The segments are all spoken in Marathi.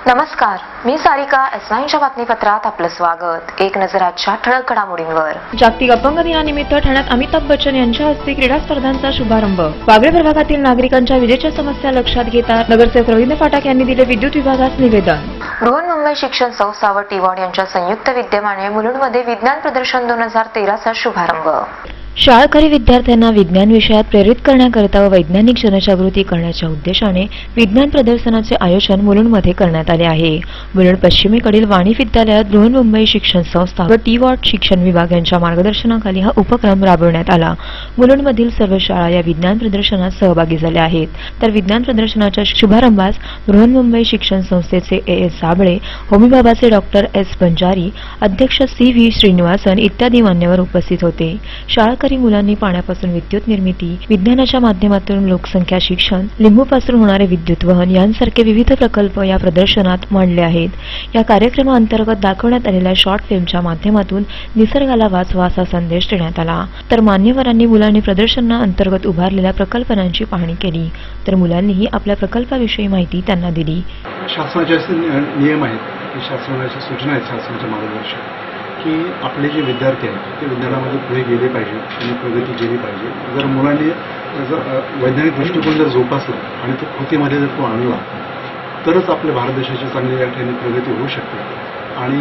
नमस्कार, मी सारिका. S9च्या बातमीपत्रात आपलं स्वागत. एक नजर आजच्या ठळक घडामोडींवर. जागतिक अपंग दिनानिमित्त ठाण्यात अमिताभ बच्चन यांच्या हस्ते क्रीडा स्पर्धांचा शुभारंभ. वागळे प्रभागातील नागरिकांच्या विजेच्या समस्या लक्षात घेता नगरसेवक रवींद्र फाटक यांनी दिले विद्युत विभागास निवेदन. बृहन्मुंबई शिक्षण संस्था व टी-वॉर्ड यांच्या संयुक्त विद्यमाने मुलुंडमध्ये विज्ञान प्रदर्शन 2013चा शुभारंभ. शाळकरी विद्यार्थ्यांना विज्ञान विषयात प्रेरित करण्याकरिता व वैज्ञानिक जनजागृती करण्याच्या उद्देशाने विज्ञान प्रदर्शनाचे आयोजन मुलुंडमध्ये करण्यात आले आहे. मुलुंड पश्चिमेकडील वाणी विद्यालयात बृहन्मुंबई शिक्षण संस्था व टी-वॉर्ड शिक्षण विभाग यांच्या मार्गदर्शनाखाली हा उपक्रम राबवण्यात आला. मुलुंडमधील सर्व शाळा या विज्ञान प्रदर्शनात सहभागी झाल्या आहेत. तर विज्ञान प्रदर्शनाच्या शुभारंभास बृहन्मुंबई शिक्षण संस्थेचे A.S. साबळे, होमीबाबाचे डॉक्टर S. बंजारी, अध्यक्ष C.V. श्रीनिवासन इत्यादी मान्यवर उपस्थित होते. शाळकरी मुलांनी पाण्यापासून विद्युत निर्मिती, विज्ञानाच्या माध्यमातून लोकसंख्या शिक्षण, लिंबूपासून होणारे विद्युत वहन यांसारखे विविध प्रकल्प या प्रदर्शनात मांडले आहेत. या कार्यक्रमाअंतर्गत दाखवण्यात आलेल्या शॉर्ट फिल्मच्या माध्यमातून निसर्गाला वाचवा असा संदेश देण्यात आला. तर मान्यवरांनी मुलांनी प्रदर्शनाअंतर्गत उभारलेल्या प्रकल्पनांची पाहणी केली. तर मुलांनीही आपल्या प्रकल्पाविषयी माहिती त्यांना दिली. शासनाचे नियम आहेत, शासनाच्या सूचना आहेत, शासनाचे मार्गदर्शन की आपले जे विद्यार्थी आहेत ते विज्ञानामध्ये पुढे गेले पाहिजे आणि प्रगती केली पाहिजे. जर मुलांनी वैज्ञानिक दृष्टिकोन जर जोपासला आणि तो कृतीमध्ये जर तो आणला तरच आपल्या भारत देशाची चांगली या ठिकाणी प्रगती होऊ शकते. आणि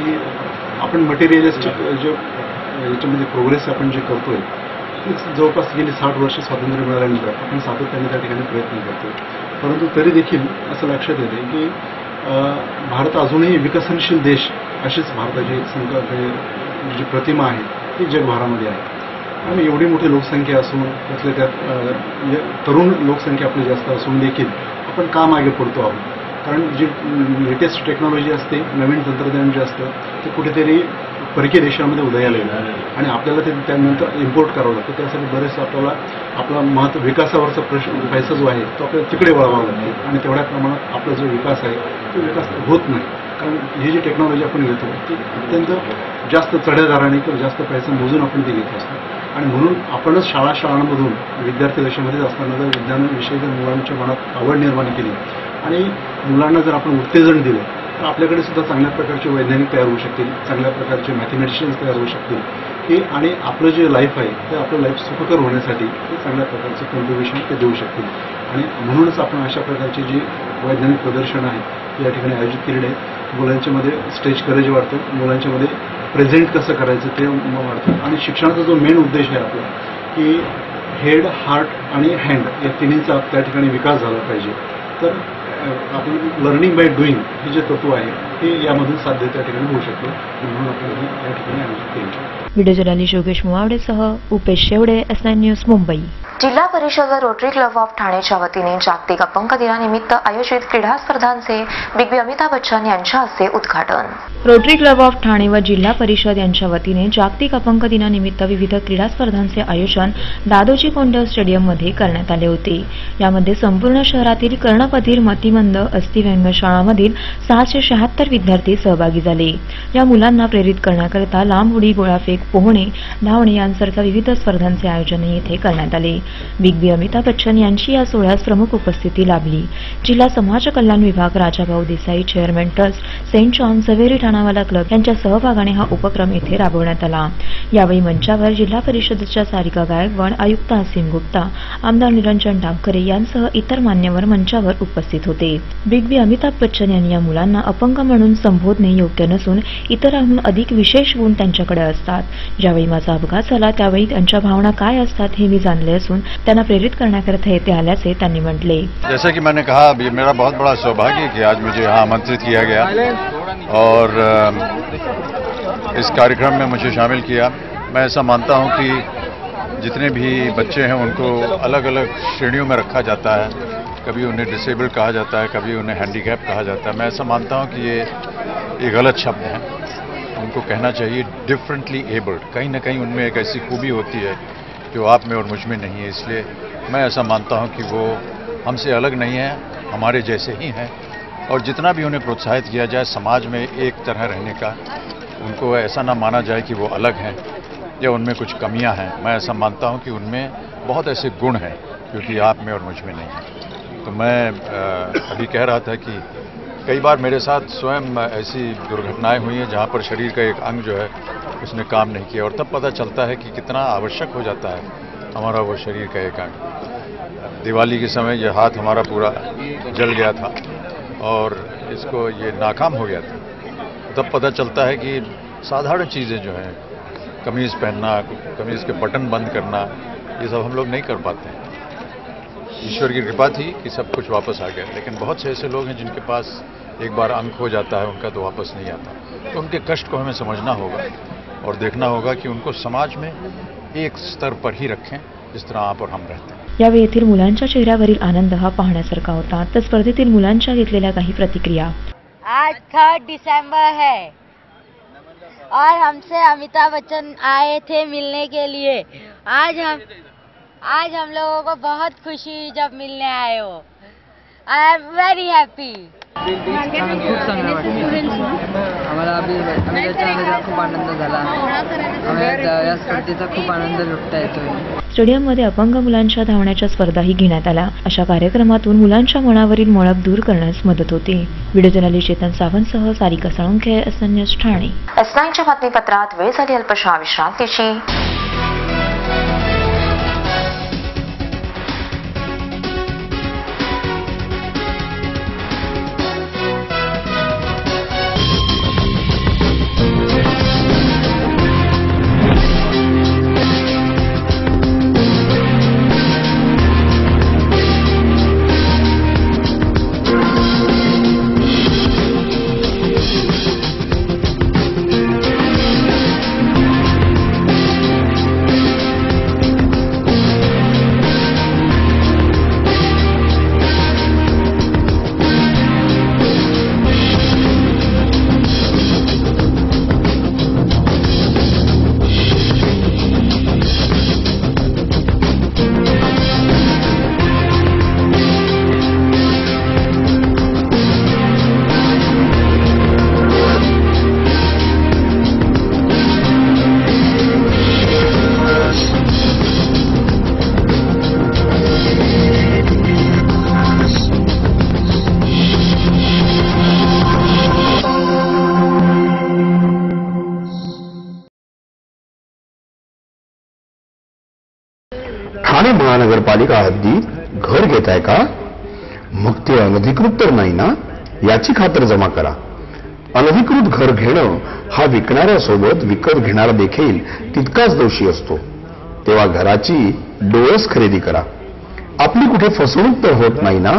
आपण मटेरियलिस्टिक जे याच्यामध्ये प्रोग्रेस आपण जे करतोय जवळपास गेली 60 वर्ष स्वातंत्र्य मिळाल्यानंतर आपण सातत्याने त्या ठिकाणी प्रयत्न करतोय. परंतु तरी देखील असं लक्षात येते की भारत अजूनही विकसनशील देश अशीच भारताची जी प्रतिमा आहे ती जगभरामध्ये आहे. आणि एवढी मोठी लोकसंख्या असून त्यातल्या त्यात तरुण लोकसंख्या आपली जास्त असून देखील आपण का मागे पडतो आहोत? कारण जी लेटेस्ट टेक्नॉलॉजी असते, नवीन तंत्रज्ञान जे असतं ते कुठेतरी परकीय देशामध्ये उदयाला येतं आणि आपल्याला ते त्यानंतर इम्पोर्ट करावं लागतं. त्यासाठी बरेचसं आपला विकासावरचा पैसा जो आहे तो आपल्याला तिकडे वळवावा लागतो आणि तेवढ्या प्रमाणात आपला जो विकास आहे तो विकास होत नाही. कारण ही जी टेक्नॉलॉजी आपण घेतो ती अत्यंत जास्त चढ्या दराने किंवा जास्त पैसा मोजून आपण ती घेत असतो. आणि म्हणून आपणच शाळांमधून विद्यार्थी दशेमध्येच असताना जर विज्ञानाविषयी जर मुलांच्या मनात आवड निर्माण केली आणि मुलांना जर आपण उत्तेजन दिलं तर आपल्याकडे सुद्धा चांगल्या प्रकारचे वैज्ञानिक तयार होऊ शकतील, चांगल्या प्रकारचे मॅथमॅटिशियन्स तयार होऊ शकतील की आणि आपलं जे लाईफ आहे ते आपलं लाईफ सुखकर होण्यासाठी ते चांगल्या प्रकारचं कॉन्ट्रीब्युशन ते देऊ शकतील. आणि म्हणूनच आपण अशा प्रकारची जी वैज्ञानिक प्रदर्शन आहे या ठिकाणी आयोजित केलेली आहे. मुलांच्यामध्ये स्टेज करेज वाढतं, मुलांच्यामध्ये प्रेझेंट कसं करायचं ते वाढतं. आणि शिक्षणाचा जो मेन उद्देश आहे आपला की हेड, हार्ट आणि हँड या तिन्हीचा त्या ठिकाणी विकास झाला पाहिजे. तर आपण लर्निंग बाय डुईंग हे जे तत्व आहे ते यामधून साध्य त्या ठिकाणी होऊ शकतं. म्हणून आपण या ठिकाणी आयोजित केली. व्हिडिओ जर्नलिस्ट योगेश मुवावडेसह उपेश शेवडे, S9 न्यूज, मुंबई. जिल्हा परिषद व रोटरी क्लब ऑफ ठाणेच्या वतीने जागतिक अपंग दिनानिमित्त आयोजित क्रीडा स्पर्धांचे बिग बी अमिताभ बच्चन यांच्या हस्ते उद्घाटन. रोटरी क्लब ऑफ ठाणे व जिल्हा परिषद यांच्या वतीने जागतिक अपंग दिनानिमित्त विविध क्रीडा स्पर्धांचे आयोजन दादोजी कोंडदेव स्टेडियममध्ये करण्यात आले होते. यामध्ये संपूर्ण शहरातील कर्णबधिर, मतिमंद, अस्थिव्यंग शाळांमधील 676 विद्यार्थी सहभागी झाले. या मुलांना प्रेरित करण्याकरिता लांब उडी, गोळाफेक, पोहणे, धावणे यांसारख्या विविध स्पर्धांचे आयोजन येथे करण्यात आले. बिग बी अमिताभ बच्चन यांची या सोहळ्यास प्रमुख उपस्थिती लाभली. जिल्हा समाज कल्याण विभाग, Rajabhau Desai chairman trust, saint John Zaveri Thanawala club यांच्या सहभागाने हा उपक्रम येथे राबवण्यात आला. यावेळी मंचावर जिल्हा परिषदेच्या सारिका गायकवाड, आयुक्त हसीम गुप्ता, आमदार निरंजन डावखरे यांसह इतर मान्यवर मंचावर उपस्थित होते. बिग बी अमिताभ बच्चन यांनी या मुलांना अपंग म्हणून संबोधणे योग्य नसून इतरांहून अधिक विशेष गुण त्यांच्याकडे असतात. ज्यावेळी माझा अपघात झाला त्यावेळी त्यांच्या भावना काय असतात हे मी जाणले असून त्यांना प्रेरित करण्याकरिता येथे आल्याचे त्यांनी म्हटले. जैसा कि मैंने कहा, ये मेरा बहुत बड़ा सौभाग्य है कि आज मुझे यहाँ आमंत्रित किया गया और इस कार्यक्रम में मुझे शामिल किया. मैं ऐसा मानता हूँ कि जितने भी बच्चे हैं उनको अलग अलग श्रेणियों में रखा जाता है. कभी उन्हें डिसेबल्ड कहा जाता है, कभी उन्हें हैंडीकैप कहा जाता है. मैं ऐसा मानता हूँ कि ये गलत शब्द है. उनको कहना चाहिए डिफरेंटली एबल्ड. कहीं ना कहीं उनमें एक ऐसी खूबी होती है जो आप में और मुझ में नहीं है. इसलिए मैं ऐसा मानता हूं कि वो हमसे अलग नहीं है, हमारे जैसे ही हैं. और जितना भी उन्हें प्रोत्साहित किया जाए समाज में एक तरह रहने का, उनको ऐसा ना माना जाए कि वो अलग हैं या उनमें कुछ कमियां हैं. मैं ऐसा मानता हूं कि उनमें बहुत ऐसे गुण हैं जो कि आप में और मुझ में नहीं है. तो मैं अभी कह रहा था कि कई बार मेरे साथ स्वयं ऐसी दुर्घटनाएं हुई हैं जहां पर शरीर का एक अंग जो है उसने काम नहीं किया, और तब पता चलता है कि कितना आवश्यक हो जाता है हमारा वो शरीर का एक अंग। दिवाली के समय ये हाथ हमारा पूरा जल गया था और इसको ये नाकाम हो गया था। तब पता चलता है कि साधारण चीज़ें जो हैं, कमीज़ पहनना, कमीज़ के बटन बंद करना, ये सब हम लोग नहीं कर पाते हैं। ईश्वर की कृपा थी कि सब कुछ वापस आ गया, लेकिन बहुत से ऐसे लोग हैं जिनके पास एक बार अंग खो जाता है, उनका तो वापस नहीं आता। तो उनके कष्ट को हमें समझना होगा और देखना होगा कि उनको समाज में एक स्तर पर ही रखें जिस तरह आप और हम रहते हैं। यावेळी येथील मुलांच्या चेहऱ्यावरील आनंद हा पाहण्यासारखा होता। तर स्पर्धेतील मुलांच्या घेतलेल्या काही प्रतिक्रिया। आज 3 दिसंबर है और हमसे अमिताभ बच्चन आए थे मिलने के लिए। आज हम लोगों को बहुत खुशी हुई जब मिलने आए हो। I am very happy. खूप चांगलं वाटलं आम्हाला। अमिताभच्या खूप आनंद झाला। आम्हाला या स्पर्धेचा खूप आनंद लुटता येतोय। स्टेडियममध्ये अपंग मुलांच्या धावण्याच्या स्पर्धाही घेण्यात आल्या। अशा कार्यक्रमातून मुलांच्या मनावरील मळप दूर करण्यास मदत होते। व्हिडिओ जर्नलिस्ट चेतन सावंतसह सारिका साळुंखे, SN न्यूज ठाणे। S9च्या बातमीपत्रात वेळ झाली अल्पशा विश्रांतीची। ठाणे महानगरपालिका हद्दीत घर घेताय का? मग ते अनधिकृत तर नाही ना, याची खातर जमा करा। अनधिकृत घर घेणं हा विकणाऱ्यासोबत विकत घेणारा देखील तितकाच दोषी असतो। तेव्हा घराची डोळस खरेदी करा। आपली कुठे फसवणूक तर होत नाही ना?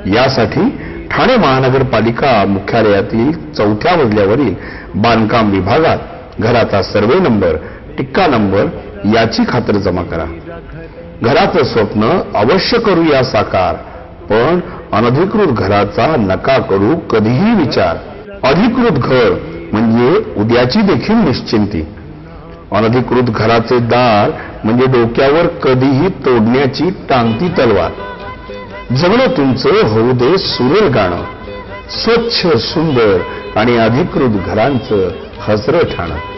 यासाठी ठाणे महानगरपालिका मुख्यालयातील 4थ्या मजल्यावरील बांधकाम विभागात घराचा सर्वे नंबर, टिक्का नंबर याची खातर जमा करा। घराचं स्वप्न अवश्य करूया साकार, पण अनधिकृत घराचा नका करू कधीही विचार। अधिकृत घर म्हणजे उद्याची देखील निश्चिंती। अनधिकृत घराचे दार म्हणजे डोक्यावर कधीही तोडण्याची टांगती तलवार। जगणं तुमचं होऊ दे सुरेल गाणं, स्वच्छ सुंदर आणि अधिकृत घरांचं हसरं ठाणं।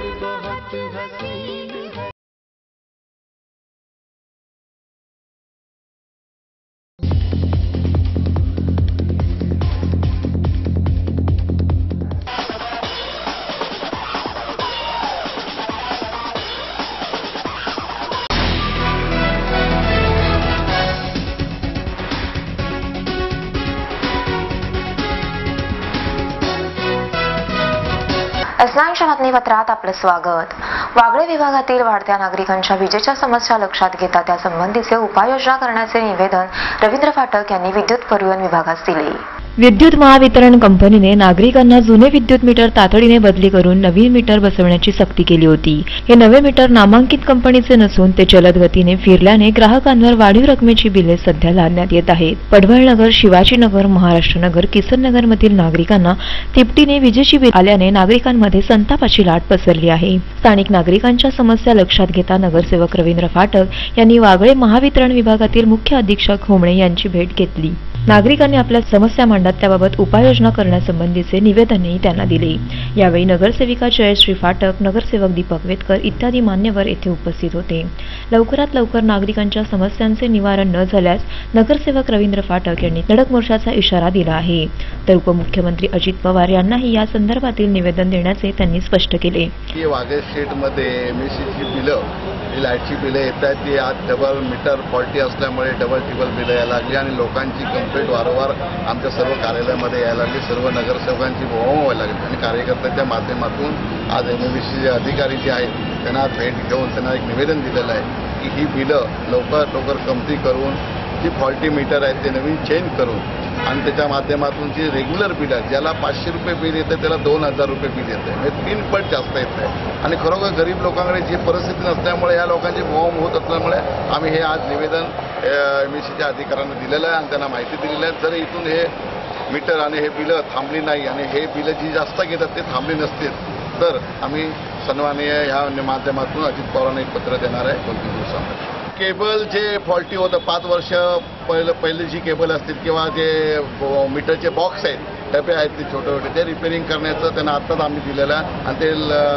S9च्या बातमीपत्रात आपलं स्वागत। वागळे विभागातील वाढत्या नागरिकांच्या विजेच्या समस्या लक्षात घेता त्यासंबंधीचे उपाययोजना करण्याचे निवेदन रवींद्र फाटक यांनी विद्युत परिवहन विभागास दिले। विद्युत महावितरण कंपनीने नागरिकांना जुने विद्युत मीटर तातडीने बदली करून नवीन मीटर बसवण्याची सक्ती केली होती। हे नवे मीटर नामांकित कंपनीचे नसून ते जलद गतीने फिरल्याने ग्राहकांवर वाढीव रकमेची बिले सध्या लादण्यात येत आहेत। पडवळनगर, शिवाजीनगर, महाराष्ट्रनगर, किसननगर मधील नागरिकांना तिपटीने विजेची बिल आल्याने नागरिकांमध्ये संतापाची लाट पसरली आहे। स्थानिक नागरिकांच्या समस्या लक्षात घेता नगरसेवक रवींद्र फाटक यांनी वागळे महावितरण विभागातील मुख्य अधीक्षक होमणे यांची भेट घेतली। नागरिकांनी आपल्या समस्या मांडत त्याबाबत उपाययोजना करण्यासंबंधीचे निवेदनही त्यांना दिले। यावेळी नगरसेविका जयश्री फाटक, नगरसेवक दीपक वेतकर इत्यादी मान्यवर येथे उपस्थित होते। लवकरात लवकर नागरिकांच्या समस्यांचे निवारण न झाल्यास नगरसेवक रवींद्र फाटक यांनी धडक मोर्चाचा इशारा दिला आहे. तर उपमुख्यमंत्री अजित पवार यांनाही या संदर्भातील निवेदन देण्याचे त्यांनी स्पष्ट केले. वाघे स्ट्रीटमध्ये एमएससीची बिलं, लाईटची बिलं येत आहेत, ती आज डबल मीटर फॉल्टी असल्यामुळे डबल टिबल बिलं यायला लागली आणि लोकांची कंप्लेंट वारंवार आमच्या सर्व कार्यालयामध्ये यायला लागली. सर्व नगरसेवकांची बोंब व्हायला लागली आणि कार्यकर्त्यांच्या माध्यमातून आज एमएससीचे अधिकारी जे आहेत त्यांना भेट घेऊन त्यांना एक निवेदन दिलेलं आहे की ही बिलं लवकरात लवकर कमती करून जी फॉल्टी मीटर आहेत ते नवीन चेंज करून आणि त्याच्या माध्यमातून जी रेग्युलर बिल आहे, ज्याला 500 रुपये बिल येतं त्याला 2000 रुपये बिल येतं, म्हणजे 3 पट जास्त येत आहे. आणि खरोखर गरीब लोकांकडे जी परिस्थिती नसल्यामुळे या लोकांची बोंब होत असल्यामुळे आम्ही हे आज निवेदन एमएससीच्या अधिकाऱ्यांना दिलेलं आहे आणि त्यांना माहिती दिलेली आहे. जर इथून हे मीटर आणि हे बिलं थांबली नाही आणि हे बिलं जी जास्त घेतात ते थांबली नसतील तर आम्ही सन्माननीय ह्या माध्यमातून अजित पवारांना एक पत्र देणार आहे 2-3 दिवसामध्ये. केबल जे फॉल्टी होतं 5 वर्ष पहिले जी केबल असतील किंवा जे मीटरचे बॉक्स आहेत, डबे आहेत ते छोटे छोटे, ते रिपेअरिंग करण्याचं त्यांना आत्ताच आम्ही दिलेलं आहे आणि ते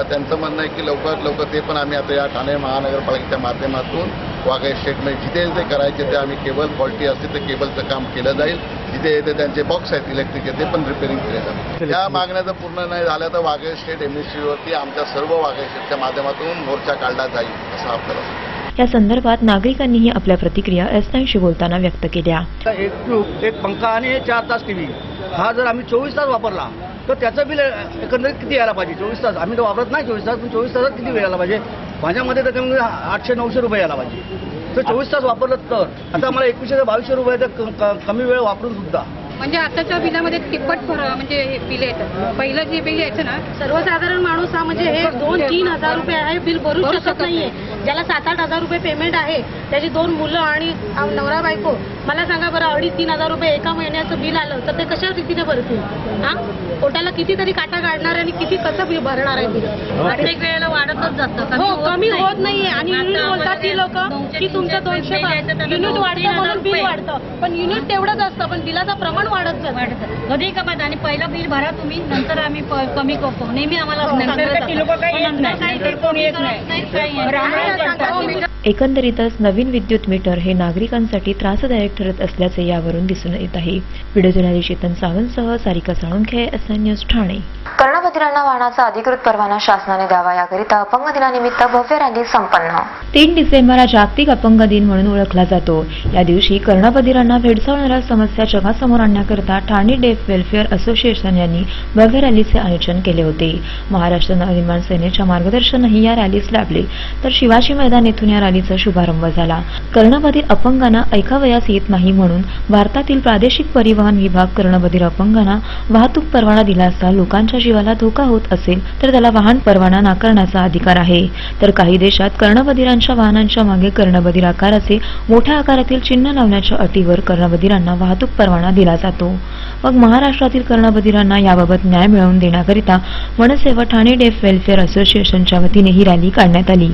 त्यांचं म्हणणं आहे की लवकरात लवकर ते पण आम्ही आता या ठाणे महानगरपालिकेच्या माध्यमातून वाघे स्टेटमध्ये जिथे जिथे करायचे ते आम्ही केबल फॉल्टी असते ते केबलचं काम केलं जाईल. जिथे जिथे त्यांचे बॉक्स आहेत इलेक्ट्रिकचे ते पण रिपेअरिंग केले जातील. या मागण्या जर पूर्ण नाही झाल्या तर वाघे स्टेट एमएससीवरती आमच्या सर्व वाघे स्टेटच्या माध्यमातून मोर्चा काढला जाईल असं आपल्याला. या संदर्भात नागरिकांनीही आपल्या प्रतिक्रिया S9शी बोलताना व्यक्त केल्या. एक ट्यूब, एक पंखा आणि 4 तास टीव्ही हा जर आम्ही 24 तास वापरला तर त्याचं बिल एकंदरीत किती यायला पाहिजे? 24 तास आम्ही तर वापरत नाही 24 तास, पण 24 तासात किती वेळ यायला पाहिजे? माझ्यामध्ये त्याच्यामध्ये 800-900 रुपये यायला पाहिजे. तर 24 तास वापरलं तर आता मला 2100-2200 रुपये तर कमी वेळ वापरून सुद्धा म्हणजे आताच्या बिलामध्ये तिप्पट म्हणजे बिल येतं. पहिलं जे बिल यायचं ना, सर्वसाधारण माणूस हा म्हणजे हे 2-3 हजार रुपये आहे बिल भरू शकत नाहीये. ज्याला 7-8 हजार रुपये पेमेंट आहे, त्याची 2 मुलं आणि नवरा बायको, मला सांगा बरं 2.5-3 हजार रुपये एका महिन्याचं बिल आलं तर ते कशा रीतीने भरतील? हा, पोटाला कितीतरी काटा काढणार आणि किती कसं बिल भरणार आहे बिल? प्रत्येक वेळेला वाढतच जातं. हो, कमी होत नाहीये. आणि युनिट बोलतात ती लोक की तुमचं 200 युनिट वाढतं म्हणून बिल वाढतं, पण युनिट तेवढंच असतं पण बिलाचं प्रमाण वाढत जातं. कधी कमात आणि पहिलं बिल भरा तुम्ही, नंतर आम्ही कमी करतो. नेहमी आम्हाला एकंदरीतच नवीन विद्युत मीटर हे नागरिकांसाठी त्रासदायक ठरत असल्याचे यावरून दिसून येत आहे. व्हिडिओ जर्नलिस्ट चेतन सावंतसह सारिका साळुंखे, S9 न्यूज ठाणे. कर्णबधिरांना वाहनाचा अधिकृत परवाना शासनाने द्यावा याकरिता अपंग दिनानिमित्त भव्य रॅली संपन्न. 3 डिसेंबर हा जागतिक अपंग दिन म्हणून ओळखला जातो. या दिवशी कर्णबधिरांना भेडसावणाऱ्या समस्या जगासमोर आणण्याकरिता ठाणे डेफ वेलफेअर असोसिएशन यांनी भव्य रॅलीचे आयोजन केले होते. महाराष्ट्र नवनिर्माण सेनेच्या मार्गदर्शनाने या रॅलीस लाभले, तर शिवाजी मैदान येथून या रॅलीचा शुभारंभ झाला. कर्णबधिर अपंगांना ऐकावयास येत नाही म्हणून भारतातील प्रादेशिक परिवहन विभाग कर्णबधिर अपंगांना वाहतूक परवाना दिला असता लोकांच्या जीवाला धोका होत असेल तर त्याला वाहन परवाना नाकारण्याचा अधिकार आहे. तर काही देशात कर्णबधिरांच्या वाहनांच्या मागे कर्णबधिर आकाराचे मोठ्या आकारातील चिन्ह लावण्याच्या अटीवर कर्णबधिरांना वाहतूक परवाना दिला जातो. मग महाराष्ट्रातील कर्णबधिरांना याबाबत न्याय मिळवून देण्याकरिता मनसेवा ठाणे डेफ वेलफेअर असोसिएशनच्या वतीने ही रॅली काढण्यात आली.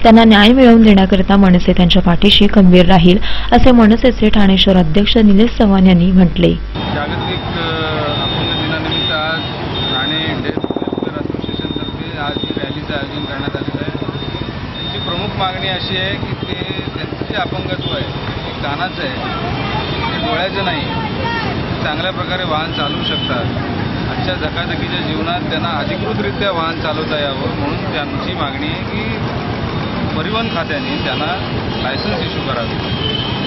त्यांना न्याय मिळवून देण्याकरिता मनसे त्यांच्या पाठीशी खंबीर राहील असे मनसेचे ठाणे शहर अध्यक्ष निलेश चव्हाण यांनी म्हटले. जागतिक अपंग दिनानिमित्त आज ठाणे डेफ वेलफेअर असोसिएशनतर्फे आज ही रॅलीचं आयोजन करण्यात आलेलं आहे. त्यांची प्रमुख मागणी अशी आहे की त्यांचं जे अपंगत्व आहे ते कानाचं आहे, ते डोळ्याचं नाही. चांगल्या प्रकारे वाहन चालवू शकतात. आजच्या धकाधकीच्या जीवनात त्यांना अधिकृतरित्या वाहन चालवता यावं म्हणून त्यांची मागणी आहे की परिवहन खात्याने त्यांना लायसन्स इश्यू करावे.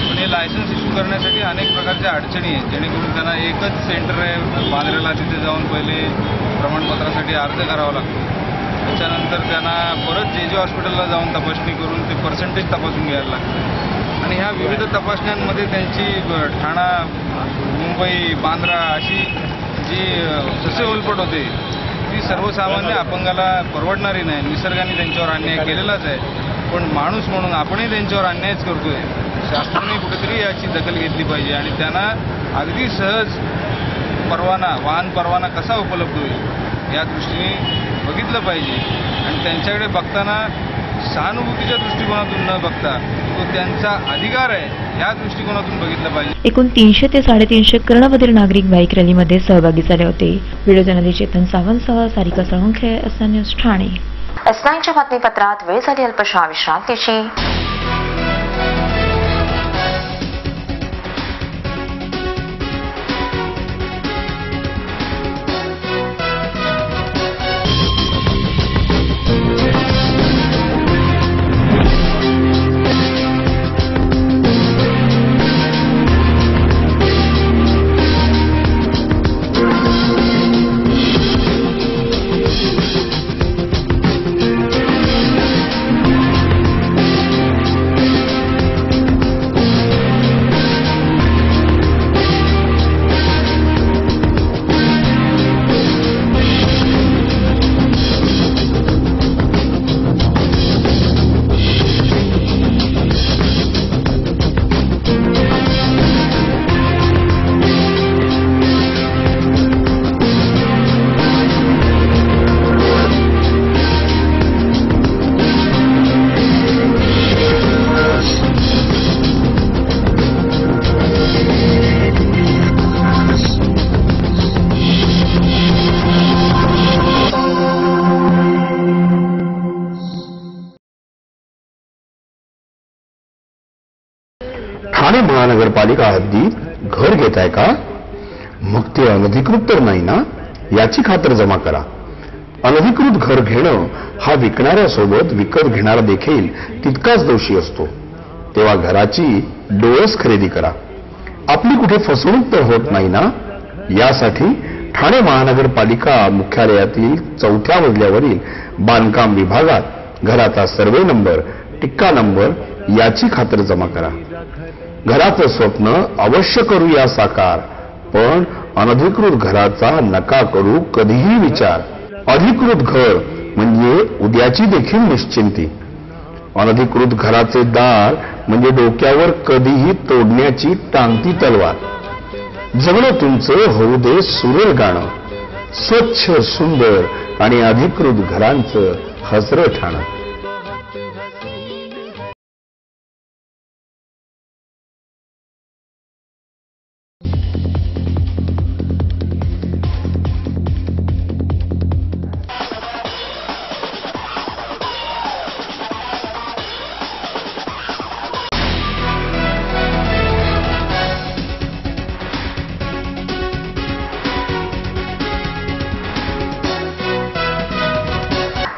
पण हे लायसन्स इश्यू करण्यासाठी अनेक प्रकारच्या अडचणी आहेत, जेणेकरून त्यांना एकच सेंटर आहे बांद्रेला, तिथे जाऊन पहिले प्रमाणपत्रासाठी अर्ज करावा लागतो. त्याच्यानंतर त्यांना परत जे हॉस्पिटलला जाऊन तपासणी करून ते पर्सेंटेज तपासून घ्यायला लागतं. आणि ह्या विविध तपासण्यांमध्ये त्यांची ठाणा, मुंबई, बांद्रा अशी जी जसे उलपट होते ती सर्वसामान्य अपंगाला परवडणारी नाही. निसर्गाने त्यांच्यावर अन्याय केलेलाच आहे, पण माणूस म्हणून आपणही त्यांच्यावर अन्यायच करतोय. शासनाने कुठेतरी याची दखल घेतली पाहिजे आणि त्यांना अगदी सहज वाहन परवाना कसा उपलब्ध होईल या दृष्टीने बघितलं पाहिजे. आणि त्यांच्याकडे बघताना सहानुभूतीच्या दृष्टिकोनातून न बघता तो त्यांचा अधिकार आहे या दृष्टिकोनातून बघितलं पाहिजे. एकूण 300 ते 350 कर्णबधिर नागरिक बाईक रॅलीमध्ये सहभागी झाले होते. व्हिडिओ जर्नलिस्ट चेतन सावंतसह सारिका साळुंखे, S9 न्यूज ठाणे. S9च्या बातमीपत्रात वेळ झाली अल्पशा विश्रांतीची. ठाणे महानगरपालिका हद्दीत घर घेताय का? मग ते अनधिकृत तर नाही ना, याची खातर जमा करा. अनधिकृत घर घेणं हा विकणाऱ्यासोबत विकत घेणारा देखील तितकाच दोषी असतो. तेव्हा घराची डोळस खरेदी करा. आपली कुठे फसवणूक तर होत नाही ना, यासाठी ठाणे महानगरपालिका मुख्यालयातील 4थ्या मजल्यावरील बांधकाम विभागात घराचा सर्वे नंबर, टिक्का नंबर याची खातर जमा करा. घराचं स्वप्न अवश्य करूया साकार, पण अनधिकृत घराचा नका करू कधीही विचार. अधिकृत घर म्हणजे उद्याची देखील निश्चिंती. अनधिकृत घराचे दार म्हणजे डोक्यावर कधीही तोडण्याची टांगती तलवार. जगणं तुमचं होऊ दे सुरेल गाणं, स्वच्छ सुंदर आणि अधिकृत घरांचं हसरं ठाणं.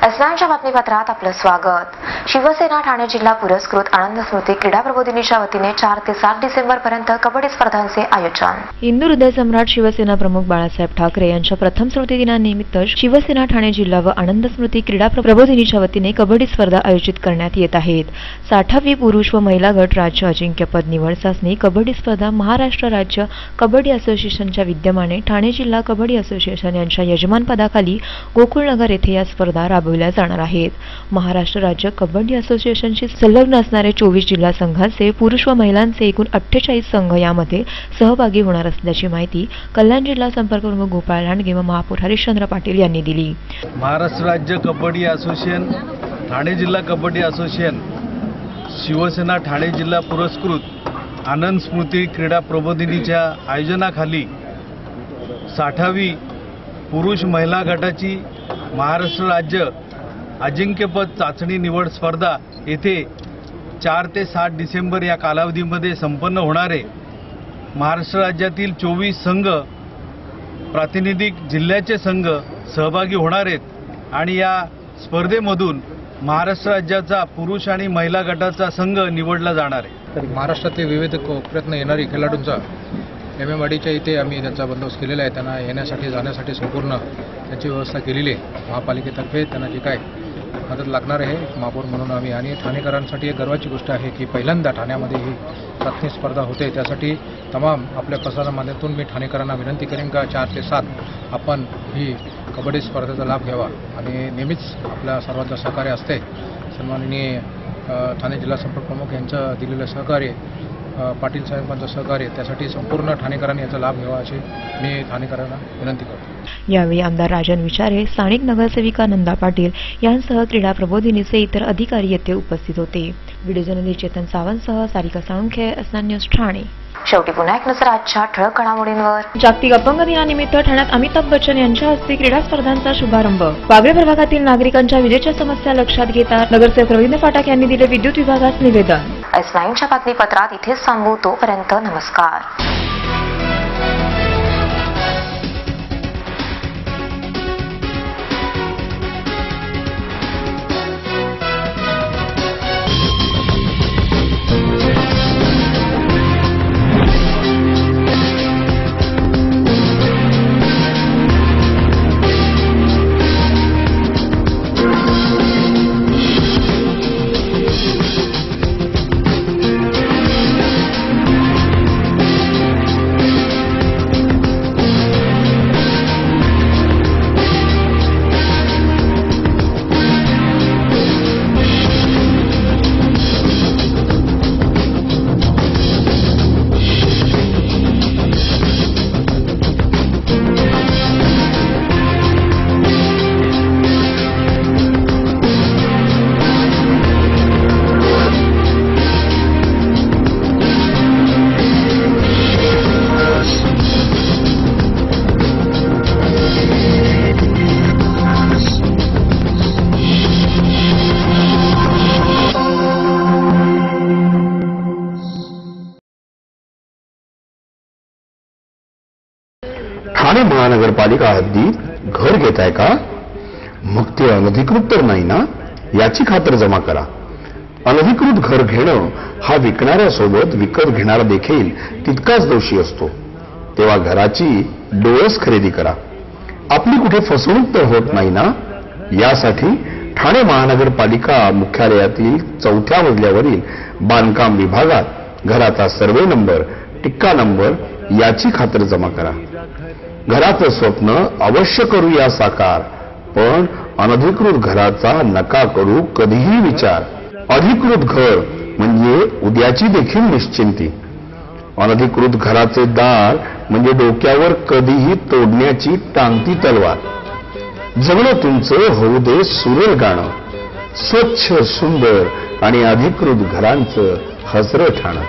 एसनाच्या बातमीपत्रात आपलं स्वागत. शिवसेना ठाणे जिल्हा पुरस्कृत आनंद स्मृती क्रीडा प्रबोधिनीच्या वतीने 4 ते 7 डिसेंबर पर्यंत कबड्डी स्पर्धांचे आयोजन. हिंदू हृदय सम्राट शिवसेना प्रमुख बाळासाहेब ठाकरे यांच्या प्रथम स्मृतिदिनानिमित्त शिवसेना ठाणे जिल्हा व आनंद स्मृती क्रीडा प्रबोधिनीच्या वतीने कबड्डी स्पर्धा आयोजित करण्यात येत आहेत. 60वी पुरुष व महिला गट राज्य अजिंक्यपद निवड चाचणी कबड्डी स्पर्धा महाराष्ट्र राज्य कबड्डी असोसिएशनच्या विद्यमाने ठाणे जिल्हा कबड्डी असोसिएशन यांच्या यजमानपदाखाली गोकुळनगर येथे या स्पर्धा राबवल्या जाणार आहेत. महाराष्ट्र राज्य कबड्डी असोसिएशनशी संलग्न असणारे 24 जिल्हा संघाचे पुरुष व महिलांचे एकूण 48 संघ यामध्ये सहभागी होणार असल्याची माहिती कल्याण जिल्हा संपर्क प्रमुख गोपाळ लांडगे व महापौर हरिश्चंद्र पाटील यांनी दिली. महाराष्ट्र राज्य कबड्डी असोसिएशन, ठाणे जिल्हा कबड्डी असोसिएशन, शिवसेना ठाणे जिल्हा पुरस्कृत आनंद स्मृती क्रीडा प्रबोधिनीच्या आयोजनाखाली 60वी पुरुष महिला गटाची महाराष्ट्र राज्य अजिंक्यपद चाचणी निवड स्पर्धा येथे 4 ते 7 डिसेंबर या कालावधीमध्ये संपन्न होणारे. महाराष्ट्र राज्यातील 24 संघ, प्रातिनिधिक जिल्ह्याचे संघ सहभागी होणार आहेत आणि या स्पर्धेमधून महाराष्ट्र राज्याचा पुरुष आणि महिला गटाचा संघ निवडला जाणार आहे. महाराष्ट्रातील विविध कोपऱ्यातून येणारी खेळाडूंचा एमएमवाडीच्या इथे आम्ही त्यांचा बंदोबस्त केलेला आहे. त्यांना येण्यासाठी जाण्यासाठी संपूर्ण त्याची व्यवस्था केलेली आहे महापालिकेतर्फे. त्यांना जे काय मदत लागणार आहे महापौर म्हणून आम्ही, आणि ठाणेकरांसाठी एक गर्वाची गोष्ट आहे की पहिल्यांदा ठाण्यामध्ये ही चाचणी स्पर्धा होते. त्यासाठी तमाम आपल्या प्रसारण माध्यमातून मी ठाणेकरांना विनंती करेन का 4 ते 7 आपण ही कबड्डी स्पर्धेचा लाभ घ्यावा आणि नेहमीच आपल्या सर्वांचं सहकार्य असते. सन्माननीय ठाणे जिल्हा संपर्क प्रमुख यांचं दिलेलं सहकार्य, पाटील साहेबांचं सहकार्य, त्यासाठी संपूर्ण ठाणेकरांनी याचा लाभ घ्यावा अशी मी ठाणेकरांना विनंती करतो. यावेळी आमदार राजन विचारे, स्थानिक नगरसेविका नंदा पाटील यांसह क्रीडा प्रबोधिनीचे इतर अधिकारी येथे उपस्थित होते. व्हिडिओ जर्नलिस्ट चेतन सावंतसह सारिका साळुंखे, एसनान न्यूज ठाणे. शेवटी पुन्हा एक नजर आजच्या ठळक घडामोडींवर. जागतिक अपंग दिनानिमित्त ठाण्यात अमिताभ बच्चन यांच्या हस्ते क्रीडा स्पर्धांचा शुभारंभ. वागळे प्रभागातील नागरिकांच्या विजेच्या समस्या लक्षात घेता नगरसेवक रवींद्र फाटक यांनी दिले विद्युत विभागास निवेदन. एस9च्या बातमीपत्रात इथेच थांबू. तोपर्यंत नमस्कार. महानगरपालिका हद्दीत घर घेताय का? मग ते अनधिकृत तर नाही ना, याची खातर जमा करा. अनधिकृत घर घेणं हा विकणाऱ्यासोबत विकत घेणारा देखील तितकाच दोषी असतो. तेव्हा घराची डोळस खरेदी करा. आपली कुठे फसवणूक तर होत नाही ना, यासाठी ठाणे महानगरपालिका मुख्यालयातील 4थ्या मजल्यावरील बांधकाम विभागात घराचा सर्वे नंबर, टिक्का नंबर याची खातर जमा करा. घराचं स्वप्न अवश्य करूया साकार, पण अनधिकृत घराचा नका करू कधीही विचार. अधिकृत घर म्हणजे उद्याची देखील निश्चिंती. अनधिकृत घराचे दार म्हणजे डोक्यावर कधीही तोडण्याची टांगती तलवार. जगणं तुमचं होऊ दे सुरेल गाणं, स्वच्छ सुंदर आणि अधिकृत घरांचं हसरं ठाणं.